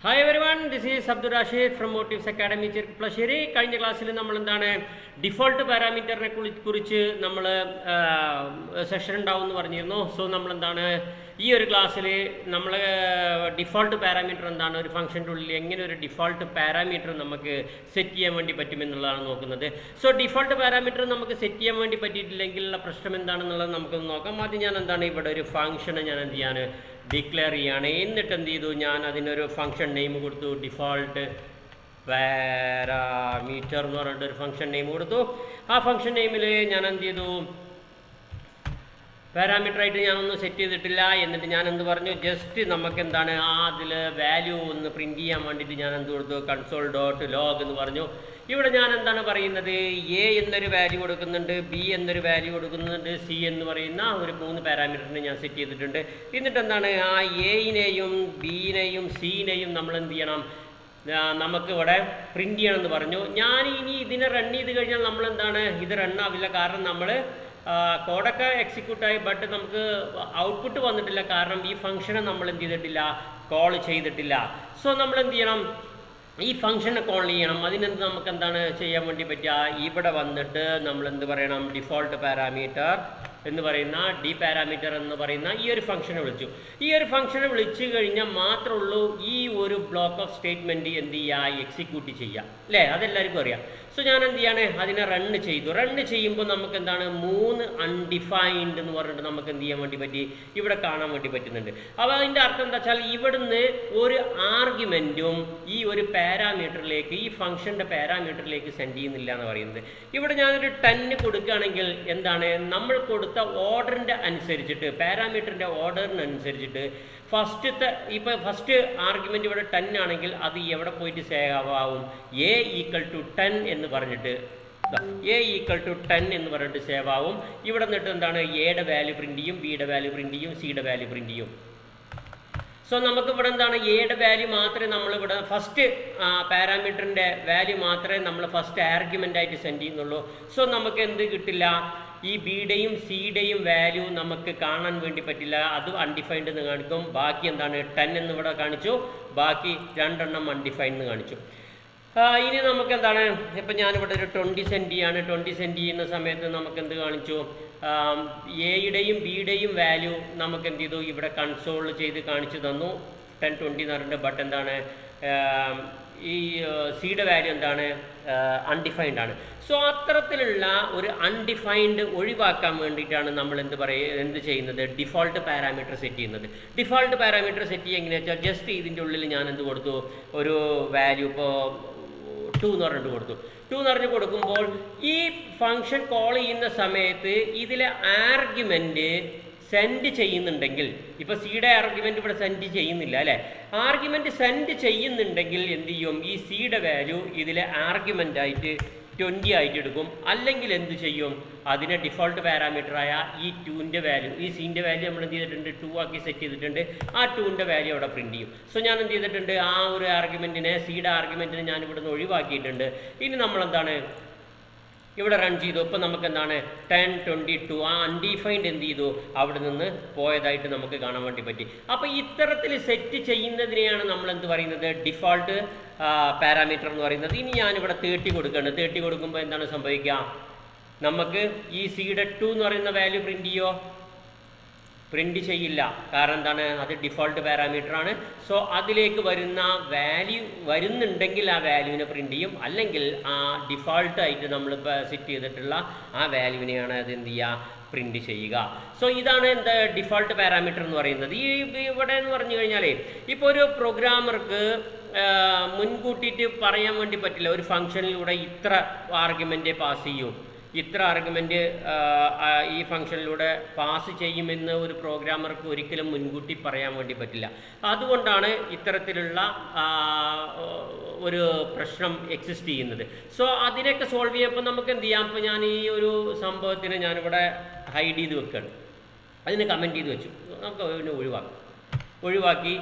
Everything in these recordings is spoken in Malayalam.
Hi everyone, this is Abdul Rashid from motifs academy Cherpulassery. കഴിഞ്ഞ ക്ലാസ്സിൽ നമ്മൾ എന്താണ് ഡിഫോൾട്ട് പാരാമീറ്ററിനെ കുറിച്ച് നമ്മൾ സെഷൻ ഉണ്ടാവും എന്ന് പറഞ്ഞിരുന്നു. സോ നമ്മളെന്താണ് ഈ ഒരു ക്ലാസ്സിൽ നമ്മൾ ഡിഫോൾട്ട് പാരാമീറ്റർ എന്താണ്, ഒരു ഫംഗ്ഷൻ്റെ ഉള്ളിൽ എങ്ങനെ ഒരു ഡിഫോൾട്ട് പാരാമീറ്റർ നമുക്ക് സെറ്റ് ചെയ്യാൻ വേണ്ടി പറ്റുമെന്നുള്ളതാണ് നോക്കുന്നത്. സോ ഡിഫോൾട്ട് പാരാമീറ്റർ നമുക്ക് സെറ്റ് ചെയ്യാൻ വേണ്ടി പറ്റിയിട്ടില്ലെങ്കിലുള്ള പ്രശ്നം എന്താണെന്നുള്ളത് നമുക്കൊന്ന് നോക്കാം. ആദ്യം ഞാൻ എന്താണ് ഇവിടെ ഒരു ഫംഗ്ഷനെ ഞാൻ എന്ത് ചെയ്യാണ്, ഡിക്ലെയർ ചെയ്യാണ്. എന്നിട്ട് എന്ത് ചെയ്തു, ഞാൻ അതിനൊരു ഫംഗ്ഷൻ നെയിം കൊടുത്തു, ഡിഫോൾട്ട് പാരാമീറ്റർ എന്ന് പറഞ്ഞിട്ട് ഒരു ഫംഗ്ഷൻ നെയിം കൊടുത്തു. ആ ഫംഗ്ഷൻ നെയിമിൽ ഞാൻ എന്ത് ചെയ്തു, പാരാമീറ്ററായിട്ട് ഞാനൊന്നും സെറ്റ് ചെയ്തിട്ടില്ല. എന്നിട്ട് ഞാൻ എന്ത് പറഞ്ഞു, ജസ്റ്റ് നമുക്ക് എന്താണ് അതിൽ വാല്യൂ ഒന്ന് പ്രിൻറ്റ് ചെയ്യാൻ വേണ്ടിയിട്ട് ഞാൻ എന്ത് കൊടുത്തു, കൺസോൾ ഡോട്ട് ലോഗ് എന്ന് പറഞ്ഞു. ഇവിടെ ഞാൻ എന്താണ് പറയുന്നത്, എ എന്നൊരു വാല്യൂ കൊടുക്കുന്നുണ്ട്, ബി എന്നൊരു വാല്യൂ കൊടുക്കുന്നുണ്ട്, സി എന്ന് പറയുന്ന ഒരു 3 പാരാമീറ്ററിനെ ഞാൻ സെറ്റ് ചെയ്തിട്ടുണ്ട്. എന്നിട്ട് എന്താണ് ആ എയിനെയും ബിയിനെയും സിനെയും നമ്മൾ എന്ത് ചെയ്യണം, നമുക്ക് ഇവിടെ പ്രിൻറ്റ് ചെയ്യണമെന്ന് പറഞ്ഞു. ഞാൻ ഇനി ഇതിനെ റൺ ചെയ്ത് കഴിഞ്ഞാൽ നമ്മൾ എന്താണ് ഇത് റണ്ണാവില്ല, കാരണം നമ്മൾ കോഡൊക്കെ എക്സിക്യൂട്ടായി, ബട്ട് നമുക്ക് ഔട്ട്പുട്ട് വന്നിട്ടില്ല, കാരണം ഈ ഫംഗ്ഷനെ നമ്മൾ എന്ത് ചെയ്തിട്ടില്ല, കോൾ ചെയ്തിട്ടില്ല. സോ നമ്മൾ എന്ത് ചെയ്യണം, ഈ ഫംഗ്ഷനെ കോൾ ചെയ്യണം. അതിനെന്ത് നമുക്ക് എന്താണ് ചെയ്യാൻ വേണ്ടി പറ്റുക, ഇവിടെ വന്നിട്ട് നമ്മൾ എന്ത് പറയണം, ഡിഫോൾട്ട് പാരാമീറ്റർ എന്ന് പറയുന്ന ഡി പാരാമീറ്റർ എന്ന് പറയുന്ന ഈ ഒരു ഫംഗ്ഷനെ വിളിച്ചു. ഈ ഒരു ഫംഗ്ഷനെ വിളിച്ചു കഴിഞ്ഞാൽ മാത്രമേ ഉള്ളൂ ഈ ഒരു ബ്ലോക്ക് ഓഫ് സ്റ്റേറ്റ്മെൻറ്റ് എന്ത് ചെയ്യുക, എക്സിക്യൂട്ട് ചെയ്യുക, അല്ലേ? അതെല്ലാവർക്കും അറിയാം. സോ ഞാൻ എന്ത് ചെയ്യാണ്, അതിനെ റണ്ണ് ചെയ്തു. റണ്ണ് ചെയ്യുമ്പോൾ നമുക്ക് എന്താണ് 3 അൺഡിഫൈൻഡ് എന്ന് പറഞ്ഞിട്ട് നമുക്ക് എന്ത് ചെയ്യാൻ വേണ്ടി പറ്റി, ഇവിടെ കാണാൻ വേണ്ടി പറ്റുന്നുണ്ട്. അപ്പോൾ അതിൻ്റെ അർത്ഥം എന്താ വെച്ചാൽ, ഇവിടുന്ന് ഒരു ആർഗ്യുമെൻറ്റും ഈ ഒരു പാരാമീറ്ററിലേക്ക്, ഈ ഫംഗ്ഷൻ്റെ പാരാമീറ്ററിലേക്ക് സെൻഡ് ചെയ്യുന്നില്ല എന്ന് പറയുന്നത്. ഇവിടെ ഞാനൊരു 10 കൊടുക്കുകയാണെങ്കിൽ എന്താണ്, നമ്മൾ കൊടുത്ത ഓർഡറിൻ്റെ അനുസരിച്ചിട്ട്, പാരാമീറ്ററിൻ്റെ ഓർഡറിനനുസരിച്ചിട്ട് ഫസ്റ്റ് ആർഗ്യുമെൻറ്റ് ഇവിടെ 10 ആണെങ്കിൽ അത് എവിടെ പോയിട്ട് സേവ് ആവും, എ ഈക്വൽ ടു 10 എന്ന് പറഞ്ഞിട്ട്, എ ഈക്വൽ ടു 10 എന്ന് പറഞ്ഞിട്ട് സേവ് ആവും. ഇവിടെ നിന്നിട്ട് എന്താണ് എയുടെ വാല്യൂ പ്രിൻറ്റ് ചെയ്യും, ബിയുടെ വാല്യൂ പ്രിൻറ്റ് ചെയ്യും, സിയുടെ വാല്യൂ പ്രിൻറ്റ് ചെയ്യും. സോ നമുക്ക് ഇവിടെ എന്താണ് എയുടെ വാല്യൂ മാത്രമേ നമ്മളിവിടെ ഫസ്റ്റ് പാരാമീറ്ററിൻ്റെ വാല്യൂ മാത്രമേ നമ്മൾ ഫസ്റ്റ് ആർഗ്യുമെൻ്റ് ആയിട്ട് സെൻഡ് ചെയ്യുന്നുള്ളൂ. സോ നമുക്ക് എന്ത് കിട്ടില്ല, ഈ ബിയുടെയും സിയുടെയും വാല്യൂ നമുക്ക് കാണാൻ വേണ്ടി പറ്റില്ല, അത് അൺഡിഫൈൻഡ് എന്ന് കാണിക്കും. ബാക്കി എന്താണ് 10 എന്ന് ഇവിടെ കാണിച്ചു, ബാക്കി 2 എണ്ണം അൺഡിഫൈൻഡ് എന്ന് കാണിച്ചു. ഇനി നമുക്ക് എന്താണ്, ഇപ്പം ഞാനിവിടെ ഒരു 20 സെൻഡ് ചെയ്യാണ്. 20 സെൻഡ് ചെയ്യുന്ന സമയത്ത് നമുക്ക് എന്ത് കാണിച്ചു, എയുടെയും ബിയുടെയും വാല്യൂ നമുക്ക് എന്ത് ചെയ്തു, ഇവിടെ കൺസോൾ ചെയ്ത് കാണിച്ചു തന്നു 10, 20 എന്ന് പറഞ്ഞിട്ട്. ബട്ട് എന്താണ് ഈ സിയുടെ വാല്യൂ എന്താണ്, അൺഡിഫൈൻഡ് ആണ്. സോ അത്തരത്തിലുള്ള ഒരു അൺഡിഫൈൻഡ് ഒഴിവാക്കാൻ വേണ്ടിയിട്ടാണ് നമ്മൾ എന്ത് ചെയ്യുന്നത്, ഡിഫോൾട്ട് പാരാമീറ്റർ സെറ്റ് ചെയ്യുന്നത്. ഡിഫോൾട്ട് പാരാമീറ്റർ സെറ്റ് ചെയ്യുക എങ്ങനെയാണെന്ന് വെച്ചാൽ, ജസ്റ്റ് ഇതിൻ്റെ ഉള്ളിൽ ഞാൻ എന്ത് കൊടുത്തു, ഒരു വാല്യൂ ഇപ്പോൾ 2 എന്ന് പറഞ്ഞിട്ട് കൊടുത്തു. 2 എന്ന് പറഞ്ഞ് കൊടുക്കുമ്പോൾ ഈ ഫംഗ്ഷൻ കോൾ ചെയ്യുന്ന സമയത്ത് ഇതിലെ ആർഗ്യുമെൻറ്റ് സെൻഡ് ചെയ്യുന്നുണ്ടെങ്കിൽ, ഇപ്പോൾ സിയുടെ ആർഗ്യുമെൻറ്റ് ഇവിടെ സെൻഡ് ചെയ്യുന്നില്ല, അല്ലേ? ആർഗ്യുമെൻറ്റ് സെൻഡ് ചെയ്യുന്നുണ്ടെങ്കിൽ എന്ത് ചെയ്യും, ഈ സിയുടെ വാല്യൂ ഇതിലെ ആർഗ്യുമെൻ്റായിട്ട് 20 ആയിട്ട് എടുക്കും. അല്ലെങ്കിൽ എന്ത് ചെയ്യും, അതിനെ ഡിഫോൾട്ട് പാരാമീറ്ററായ ഈ 2ൻ്റെ വാല്യൂ, ഈ സിൻ്റെ വാല്യൂ നമ്മൾ എന്ത് ചെയ്തിട്ടുണ്ട്, 2 ആക്കി സെറ്റ് ചെയ്തിട്ടുണ്ട്. ആ 2ൻ്റെ വാല്യൂ അവിടെ പ്രിൻറ്റ് ചെയ്യും. സോ ഞാൻ എന്ത് ചെയ്തിട്ടുണ്ട്, ആ ഒരു ആർഗ്യുമെൻറ്റിനെ, സിയുടെ ആർഗ്യുമെൻറ്റിനെ ഞാൻ ഇവിടുന്ന് ഒഴിവാക്കിയിട്ടുണ്ട്. ഇനി നമ്മളെന്താണ് ഇവിടെ റൺ ചെയ്തു. ഇപ്പം നമുക്ക് എന്താണ് 10, 22 ആ അൺഡിഫൈൻഡ് എന്ത് ചെയ്തു, അവിടെ നിന്ന് പോയതായിട്ട് നമുക്ക് കാണാൻ വേണ്ടി പറ്റി. അപ്പോൾ ഇത്തരത്തിൽ സെറ്റ് ചെയ്യുന്നതിനെയാണ് നമ്മൾ എന്ത് പറയുന്നത്, ഡിഫോൾട്ട് പാരാമീറ്റർ എന്ന് പറയുന്നത്. ഇനി ഞാനിവിടെ 30 കൊടുക്കുകയാണ്. 30 കൊടുക്കുമ്പോൾ എന്താണ് സംഭവിക്കുക, നമുക്ക് ഈ സിയുടെ 2 എന്ന് പറയുന്ന വാല്യൂ പ്രിൻറ്റ് ചെയ്യുമോ, പ്രിൻറ്റ് ചെയ്യില്ല. കാരണം എന്താണ്, അത് ഡിഫോൾട്ട് പാരാമീറ്റർ ആണ്. സോ അതിലേക്ക് വരുന്ന വാല്യൂ വരുന്നുണ്ടെങ്കിൽ ആ വാല്യൂവിനെ പ്രിൻറ്റ് ചെയ്യും, അല്ലെങ്കിൽ ആ ഡിഫോൾട്ടായിട്ട് നമ്മൾ സെറ്റ് ചെയ്തിട്ടുള്ള ആ വാല്യൂവിനെയാണ് അത് എന്ത് ചെയ്യുക, പ്രിൻറ്റ് ചെയ്യുക. സോ ഇതാണ് എന്താ ഡിഫോൾട്ട് പാരാമീറ്റർ എന്ന് പറയുന്നത്. ഈ ഇവിടെ എന്ന് പറഞ്ഞു കഴിഞ്ഞാൽ, ഇപ്പോൾ ഒരു പ്രോഗ്രാമർക്ക് മുൻകൂട്ടിയിട്ട് പറയാൻ വേണ്ടി പറ്റില്ല, ഒരു ഫംഗ്ഷനിലൂടെ ഇത്ര ആർഗ്യുമെൻറ്റേ പാസ് ചെയ്യൂ, ഇത്ര ആർഗ്യുമെൻറ്റ് ഈ ഫംഗ്ഷനിലൂടെ പാസ് ചെയ്യുമെന്ന് ഒരു പ്രോഗ്രാമർക്ക് ഒരിക്കലും മുൻകൂട്ടി പറയാൻ വേണ്ടി പറ്റില്ല. അതുകൊണ്ടാണ് ഇത്തരത്തിലുള്ള ഒരു പ്രശ്നം എക്സിസ്റ്റ് ചെയ്യുന്നത്. സോ അതിനൊക്കെ സോൾവ് ചെയ്യുമ്പോൾ നമുക്ക് എന്ത് ചെയ്യാം, ഇപ്പോൾ ഞാൻ ഈ ഒരു സംഭവത്തിന് ഞാനിവിടെ ഹൈഡ് ചെയ്ത് വെക്കുകയാണ്, അതിന് കമൻറ്റ് ചെയ്ത് വെച്ചു, നമുക്ക് അതിനെ ഒഴിവാക്കി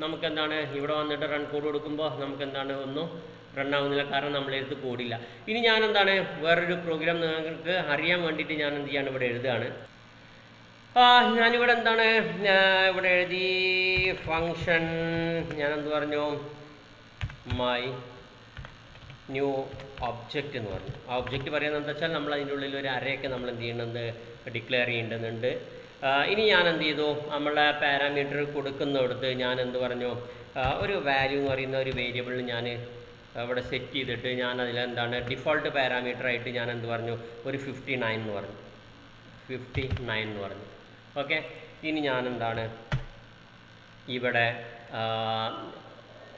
നമുക്കെന്താണ് ഇവിടെ വന്നിട്ട് റൺ കോഡ് കൊടുക്കുമ്പോൾ നമുക്കെന്താണ് ഒന്നും റണ്ണാവുന്നില്ല, കാരണം നമ്മളെടുത്ത് കോഡില്ല. ഇനി ഞാൻ എന്താണ് വേറൊരു പ്രോഗ്രാം നിങ്ങൾക്ക് അറിയാൻ വേണ്ടിയിട്ട് ഞാൻ എന്ത് ചെയ്യാണ്, ഇവിടെ എഴുതുകയാണ്. ഞാനിവിടെ എന്താണ് ഇവിടെ എഴുതി ഫങ്ഷൻ, ഞാനെന്ത് പറഞ്ഞു, മൈ ന്യൂ ഒബ്ജക്റ്റ് എന്ന് പറഞ്ഞു. ആ ഒബ്ജക്റ്റ് പറയുന്നത് എന്താ വെച്ചാൽ നമ്മൾ അതിൻ്റെ ഉള്ളിൽ ഒരു അറയൊക്കെ നമ്മൾ എന്ത് ചെയ്യണമെന്ന് ഡിക്ലെയർ ചെയ്യേണ്ടതുണ്ട്. ഇനി ഞാൻ എന്ത് ചെയ്തു, നമ്മളെ പാരാമീറ്റർ കൊടുക്കുന്നിടത്ത് ഞാൻ എന്ത് പറഞ്ഞു, ഒരു വാല്യൂ എന്ന് പറയുന്ന ഒരു വേരിയബിൾ ഞാൻ അവിടെ സെറ്റ് ചെയ്തിട്ട് ഞാൻ അതിലെന്താണ് ഡിഫോൾട്ട് പാരാമീറ്ററായിട്ട് ഞാൻ എന്ത് പറഞ്ഞു, ഒരു 59 എന്ന് പറഞ്ഞു, 59 എന്ന് പറഞ്ഞു. ഓക്കെ, ഇനി ഞാൻ എന്താണ് ഇവിടെ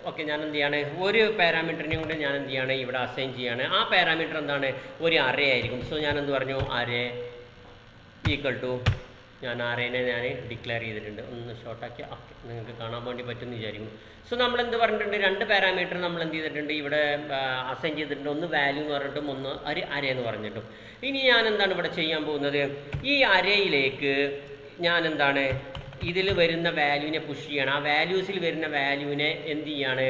ഓക്കെ ഞാൻ എന്ത് ചെയ്യാണ്, ഒരു പാരാമീറ്ററിനെയും കൂടെ ഞാൻ എന്ത് ചെയ്യാണ് ഇവിടെ അസൈൻ ചെയ്യാണ്. ആ പാരാമീറ്റർ എന്താണ്, ഒരു അറേ ആയിരിക്കും. സോ ഞാൻ എന്ത് പറഞ്ഞു, അറേ ഈക്വൽ ടു, ഞാൻ അറേനെ ഞാൻ ഡിക്ലെയർ ചെയ്തിട്ടുണ്ട്. ഒന്ന് ഷോർട്ടാക്കി ഓക്കെ നിങ്ങൾക്ക് കാണാൻ വേണ്ടി പറ്റുമെന്ന് വിചാരിക്കുന്നു. സോ നമ്മൾ എന്ത് പറഞ്ഞിട്ടുണ്ട്, രണ്ട് പാരാമീറ്റർ നമ്മൾ എന്ത് ചെയ്തിട്ടുണ്ട് ഇവിടെ അസൈൻ ചെയ്തിട്ടുണ്ട്. ഒന്ന് വാല്യൂ എന്ന് പറഞ്ഞിട്ടും ഒന്ന് ഒരു അറേ എന്ന് പറഞ്ഞിട്ടും. ഇനി ഞാൻ എന്താണ് ഇവിടെ ചെയ്യാൻ പോകുന്നത്, ഈ അറേയിലേക്ക് ഞാൻ എന്താണ് ഇതിൽ വരുന്ന വാല്യൂവിനെ പുഷ് ചെയ്യണം. ആ വാല്യൂസിൽ വരുന്ന വാല്യൂവിനെ എന്ത് ചെയ്യാണ്,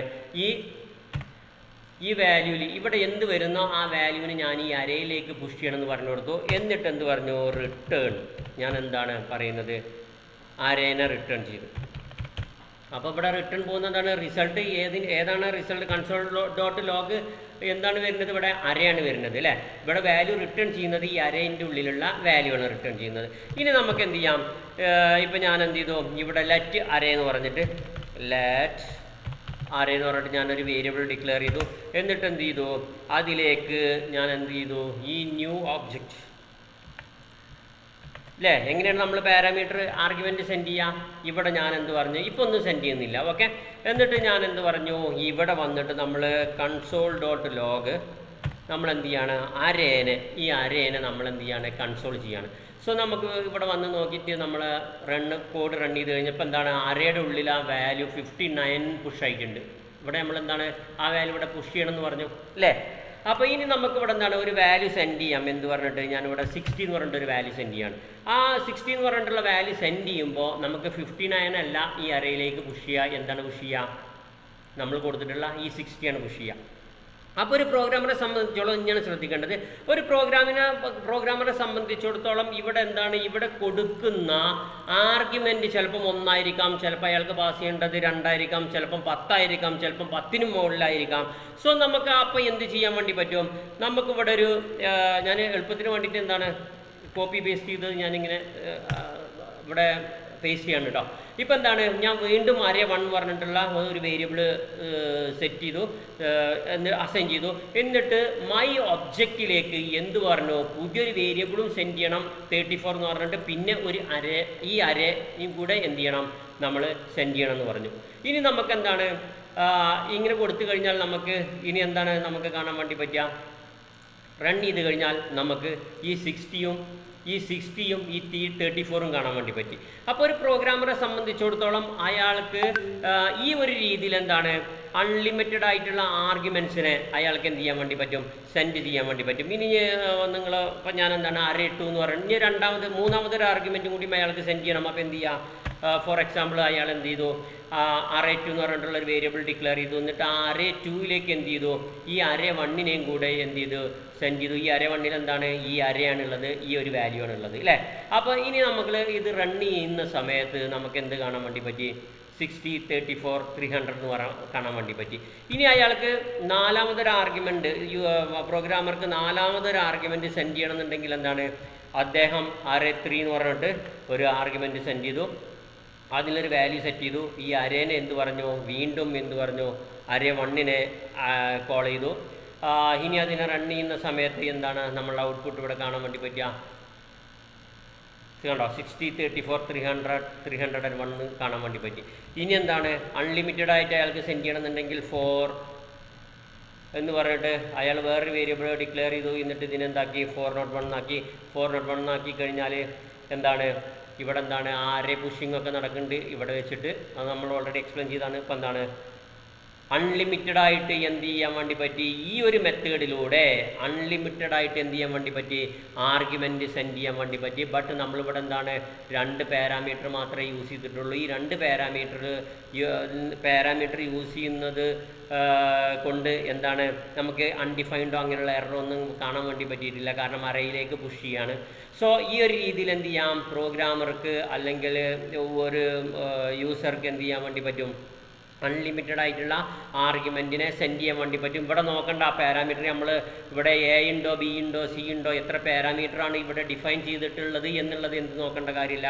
ഈ വാല്യൂവിൽ ഇവിടെ എന്ത് വരുന്നോ ആ വാല്യൂവിന് ഞാൻ ഈ അരയിലേക്ക് പുഷ് ചെയ്യണമെന്ന് പറഞ്ഞു കൊടുത്തു. എന്നിട്ട് എന്ത് പറഞ്ഞു, റിട്ടേൺ, ഞാൻ എന്താണ് പറയുന്നത്, അരേനെ റിട്ടേൺ ചെയ്തു. അപ്പോൾ ഇവിടെ റിട്ടേൺ പോകുന്നതാണ് റിസൾട്ട്. ഏതാണ് റിസൾട്ട്, കൺസോൾ ഡോട്ട് ലോഗ് എന്താണ് വരുന്നത്, ഇവിടെ അരയാണ് വരുന്നത് അല്ലേ. ഇവിടെ വാല്യൂ റിട്ടേൺ ചെയ്യുന്നത് ഈ അരേൻ്റെ ഉള്ളിലുള്ള വാല്യൂ ആണ് റിട്ടേൺ ചെയ്യുന്നത്. ഇനി നമുക്ക് എന്ത് ചെയ്യാം, ഇപ്പം ഞാൻ എന്ത് ചെയ്തു, ഇവിടെ ലെറ്റ് അരേ എന്ന് പറഞ്ഞിട്ട് ലെറ്റ് അറേ എന്ന് പറഞ്ഞിട്ട് ഞാനൊരു വേരിയബിൾ ഡിക്ലെയർ ചെയ്തു. എന്നിട്ട് എന്ത് ചെയ്തു, അതിലേക്ക് ഞാൻ എന്ത് ചെയ്തു, ഈ ന്യൂ ഒബ്ജക്റ്റ് അല്ലേ. എങ്ങനെയാണ് നമ്മൾ പാരാമീറ്റർ ആർഗ്യുമെൻറ്റ് സെൻഡ് ചെയ്യുക, ഇവിടെ ഞാൻ എന്ത് പറഞ്ഞു, ഇപ്പോൾ ഒന്നും സെൻഡ് ചെയ്യുന്നില്ല. ഓക്കെ, എന്നിട്ട് ഞാൻ എന്ത് പറഞ്ഞു, ഇവിടെ വന്നിട്ട് നമ്മൾ കൺസോൾ ഡോട്ട് ലോഗ് നമ്മൾ എന്ത് ചെയ്യാണ്, ഈ അരേനെ നമ്മൾ എന്ത് ചെയ്യാണ്, കൺസോൾ ചെയ്യാണ്. സോ നമുക്ക് ഇവിടെ വന്ന് നോക്കിയിട്ട് നമ്മൾ കോഡ് റൺ ചെയ്ത് കഴിഞ്ഞപ്പോൾ എന്താണ്, അരയുടെ ഉള്ളിൽ ആ വാല്യൂ 59 പുഷ് ആയിട്ടുണ്ട്. ഇവിടെ നമ്മൾ എന്താണ് ആ വാല്യൂ ഇവിടെ പുഷ് ചെയ്യണം എന്ന് പറഞ്ഞു അല്ലേ. അപ്പോൾ ഇനി നമുക്ക് ഇവിടെ എന്താണ് ഒരു വാല്യൂ സെൻഡ് ചെയ്യാം. എന്ത് പറഞ്ഞിട്ട്, ഞാനിവിടെ 60 എന്ന് പറഞ്ഞിട്ട് ഒരു വാല്യൂ സെൻഡ് ചെയ്യാണ്. ആ 60 എന്ന് പറഞ്ഞിട്ടുള്ള വാല്യൂ സെൻഡ് ചെയ്യുമ്പോൾ നമുക്ക് 59 അല്ല ഈ അരയിലേക്ക് പുഷ് ചെയ്യുക. എന്താണ് പുഷ് ചെയ്യുക, നമ്മൾ കൊടുത്തിട്ടുള്ള ഈ 60 ആണ് പുഷ് ചെയ്യുക. അപ്പോൾ ഒരു പ്രോഗ്രാമറെ സംബന്ധിച്ചോളം ഇങ്ങനെ ശ്രദ്ധിക്കേണ്ടത്, ഒരു പ്രോഗ്രാമറെ സംബന്ധിച്ചിടത്തോളം ഇവിടെ എന്താണ്, ഇവിടെ കൊടുക്കുന്ന ആർഗ്യുമെൻറ്റ് ചിലപ്പം 1 ആയിരിക്കാം, ചിലപ്പോൾ അയാൾക്ക് പാസ് ചെയ്യേണ്ടത് 2 ആയിരിക്കാം, ചിലപ്പം 10 ആയിരിക്കാം, ചിലപ്പം 10-ന് മുകളിലായിരിക്കാം. സോ നമുക്ക് അപ്പോൾ എന്ത് ചെയ്യാൻ വേണ്ടി പറ്റും, നമുക്കിവിടെ ഒരു ഞാൻ എളുപ്പത്തിന് വേണ്ടിയിട്ട് എന്താണ് കോപ്പി പേസ്റ്റ് ചെയ്തത് ഞാനിങ്ങനെ ഇവിടെ പേസ്റ്റ് ചെയ്യാണ് കേട്ടോ. ഇപ്പോൾ എന്താണ്, ഞാൻ വീണ്ടും അറേ 1 പറഞ്ഞിട്ടുള്ള ഒരു വേരിയബിൾ സെറ്റ് ചെയ്തു, അസൈൻ ചെയ്തു. എന്നിട്ട് മൈ ഒബ്ജക്റ്റിലേക്ക് എന്ത് പറഞ്ഞു, പുതിയൊരു വേരിയബിളും സെൻഡ് ചെയ്യണം 34 എന്ന് പറഞ്ഞിട്ട്, പിന്നെ ഒരു അരേ, ഈ അരേയും കൂടെ എന്ത് ചെയ്യണം, നമ്മൾ സെൻഡ് ചെയ്യണം എന്ന് പറഞ്ഞു. ഇനി നമുക്ക് എന്താണ് ഇങ്ങനെ കൊടുത്തു കഴിഞ്ഞാൽ നമുക്ക് ഇനി എന്താണ് നമുക്ക് കാണാൻ വേണ്ടി പറ്റുക, റൺ ചെയ്ത് കഴിഞ്ഞാൽ നമുക്ക് ഈ 60-യും ഈ 34-ഉം കാണാൻ വേണ്ടി പറ്റി. അപ്പോൾ ഒരു പ്രോഗ്രാമറെ സംബന്ധിച്ചിടത്തോളം അയാൾക്ക് ഈ ഒരു രീതിയിൽ എന്താണ് അൺലിമിറ്റഡ് ആയിട്ടുള്ള ആർഗ്യുമെൻറ്റ്സിനെ അയാൾക്ക് എന്ത് ചെയ്യാൻ വേണ്ടി പറ്റും, സെൻഡ് ചെയ്യാൻ വേണ്ടി പറ്റും. ഇനി നിങ്ങൾ ഇപ്പം ഞാൻ എന്താണ് അറേ 2 എന്ന് പറയുന്നത്, ഇനി മൂന്നാമതൊരു ആർഗ്യുമെൻറ്റും കൂടി അയാൾക്ക് സെൻഡ് ചെയ്യണം. അപ്പോൾ എന്ത് ചെയ്യുക, ഫോർ എക്സാമ്പിൾ അയാൾ എന്ത് ചെയ്തു, അറേ 2 എന്ന് പറഞ്ഞിട്ടുള്ള ഒരു വേരിയബിൾ ഡിക്ലെയർ ചെയ്തു. എന്നിട്ട് ആ അറേ 2-ലേക്ക് എന്ത് ചെയ്തു, ഈ അറേ 1-നെയും കൂടെ എന്ത് ചെയ്തു, സെൻഡ് ചെയ്തു. ഈ അറേ 1-ൽ എന്താണ്, ഈ അരയാണുള്ളത്, ഈ ഒരു വാല്യൂ ആണുള്ളത് അല്ലേ. അപ്പോൾ ഇനി നമുക്ക് ഇത് റൺ ചെയ്യുന്ന സമയത്ത് നമുക്ക് എന്ത് കാണാൻ വേണ്ടി പറ്റി, 60, 34, 300 എന്ന് കാണാൻ വേണ്ടി പറ്റി. ഇനി അയാൾക്ക് നാലാമതൊരു ആർഗ്യുമെൻറ്റ്, പ്രോഗ്രാമർക്ക് നാലാമതൊരു ആർഗ്യുമെൻറ്റ് സെൻഡ് ചെയ്യണമെന്നുണ്ടെങ്കിൽ എന്താണ്, അദ്ദേഹം അറേ 3 എന്ന് പറഞ്ഞിട്ട് ഒരു ആർഗ്യുമെൻറ്റ് സെൻഡ് ചെയ്തു, അതിലൊരു വാല്യൂ സെറ്റ് ചെയ്തു. ഈ അരേനെ എന്ത് പറഞ്ഞു, വീണ്ടും എന്ത് പറഞ്ഞു, അരേ 1-നെ കോൾ ചെയ്തു. ഇനി അതിനെ റൺ ചെയ്യുന്ന സമയത്ത് എന്താണ് നമ്മളുടെ ഔട്ട്പുട്ട് ഇവിടെ കാണാൻ വേണ്ടി പറ്റുക, കണ്ടോ, 60, 34, 301 കാണാൻ വേണ്ടി പറ്റി. ഇനി എന്താണ് അൺലിമിറ്റഡ് ആയിട്ട് അയാൾക്ക് സെൻഡ് ചെയ്യണമെന്നുണ്ടെങ്കിൽ 4 എന്ന് പറഞ്ഞിട്ട് അയാൾ വേറൊരു വേരിയബിൾ ഡിക്ലെയർ ചെയ്തു. എന്നിട്ട് ഇതിനെന്താക്കി 401 ആക്കി കഴിഞ്ഞാൽ എന്താണ് ഇവിടെ എന്താണ് അറേ പുഷിംഗ് ഒക്കെ നടക്കുന്നുണ്ട് ഇവിടെ വെച്ചിട്ട്. അത് നമ്മൾ ഓൾറെഡി എക്സ്പ്ലെയിൻ ചെയ്താണ്. ഇപ്പം എന്താണ് അൺലിമിറ്റഡ് ആയിട്ട് എന്ത് ചെയ്യാൻ വേണ്ടി പറ്റി, ഈ ഒരു മെത്തേഡിലൂടെ അൺലിമിറ്റഡ് ആയിട്ട് എന്ത് ചെയ്യാൻ വേണ്ടി പറ്റി, ആർഗ്യുമെൻറ്റ് സെൻഡ് ചെയ്യാൻ വേണ്ടി പറ്റി. ബട്ട് നമ്മളിവിടെ എന്താണ് 2 പാരാമീറ്റർ മാത്രമേ യൂസ് ചെയ്തിട്ടുള്ളൂ. ഈ 2 പാരാമീറ്റർ യൂസ് ചെയ്യുന്നത് കൊണ്ട് എന്താണ് നമുക്ക് അൺഡിഫൈൻഡോ അങ്ങനെയുള്ള എററോ ഒന്നും കാണാൻ വേണ്ടി പറ്റിയിട്ടില്ല, കാരണം അറേയിലേക്ക് പുഷ് ചെയ്യാണ്. സോ ഈ ഒരു രീതിയിൽ എന്ത് ചെയ്യാം, പ്രോഗ്രാമർക്ക് അല്ലെങ്കിൽ ഒരു യൂസർക്ക് എന്ത് ചെയ്യാൻ വേണ്ടി പറ്റും, അൺലിമിറ്റഡ് ആയിട്ടുള്ള ആർഗ്യുമെൻറ്റിനെ സെൻഡ് ചെയ്യാൻ വേണ്ടി പറ്റും. ഇവിടെ നോക്കേണ്ട ആ പാരാമീറ്റർ നമ്മൾ ഇവിടെ എ ഉണ്ടോ ബി ഉണ്ടോ സി ഉണ്ടോ എത്ര പാരാമീറ്ററാണ് ഇവിടെ ഡിഫൈൻ ചെയ്തിട്ടുള്ളത് എന്നുള്ളത് എന്ത് നോക്കേണ്ട കാര്യമില്ല,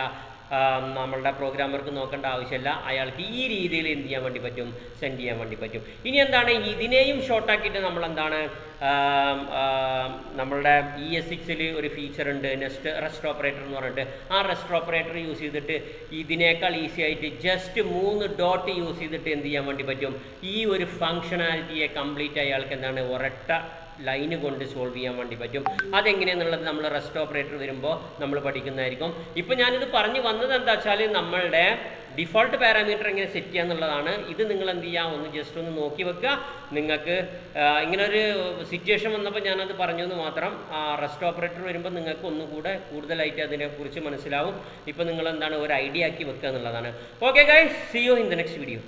നമ്മളുടെ പ്രോഗ്രാമർക്ക് നോക്കേണ്ട ആവശ്യമില്ല. അയാൾക്ക് ഈ രീതിയിൽ എന്ത് ചെയ്യാൻ വേണ്ടി പറ്റും, സെൻഡ് ചെയ്യാൻ വേണ്ടി പറ്റും. ഇനി എന്താണ്, ഇതിനെയും ഷോർട്ടാക്കിയിട്ട് നമ്മളെന്താണ് നമ്മളുടെ ES6 ഒരു ഫീച്ചർ ഉണ്ട്, റെസ്റ്റ് ഓപ്പറേറ്റർ എന്ന് പറഞ്ഞിട്ട്. ആ റെസ്റ്റ് ഓപ്പറേറ്റർ യൂസ് ചെയ്തിട്ട് ഇതിനേക്കാൾ ഈസി ആയിട്ട് ജസ്റ്റ് 3 ഡോട്ട് യൂസ് ചെയ്തിട്ട് എന്ത് ചെയ്യാൻ വേണ്ടി പറ്റും, ഈ ഒരു ഫങ്ഷണാലിറ്റിയെ കംപ്ലീറ്റ് അയാൾക്ക് എന്താണ് ഒരൊറ്റ ലൈന് കൊണ്ട് സോൾവ് ചെയ്യാൻ വേണ്ടി പറ്റും. അതെങ്ങനെയാണെന്നുള്ളത് നമ്മൾ റെസ്റ്റ് ഓപ്പറേറ്റർ വരുമ്പോൾ നമ്മൾ പഠിക്കുന്നതായിരിക്കും. ഇപ്പോൾ ഞാനിത് പറഞ്ഞു വന്നത് എന്താ വെച്ചാൽ നമ്മളുടെ ഡിഫോൾട്ട് പാരാമീറ്റർ എങ്ങനെ സെറ്റ് ചെയ്യുക എന്നുള്ളതാണ്. ഇത് നിങ്ങൾ എന്ത് ചെയ്യുക, ഒന്ന് ജസ്റ്റ് ഒന്ന് നോക്കി വെക്കുക. നിങ്ങൾക്ക് ഇങ്ങനൊരു സിറ്റുവേഷൻ വന്നപ്പോൾ ഞാനത് പറഞ്ഞു എന്ന് മാത്രം. റെസ്റ്റ് ഓപ്പറേറ്റർ വരുമ്പോൾ നിങ്ങൾക്ക് ഒന്നുകൂടെ കൂടുതലായിട്ട് അതിനെക്കുറിച്ച് മനസ്സിലാവും. ഇപ്പോൾ നിങ്ങൾ എന്താണ് ഒരു ഐഡിയ ആക്കി വെക്കുക എന്നുള്ളതാണ്. Okay guys, see you in the next video.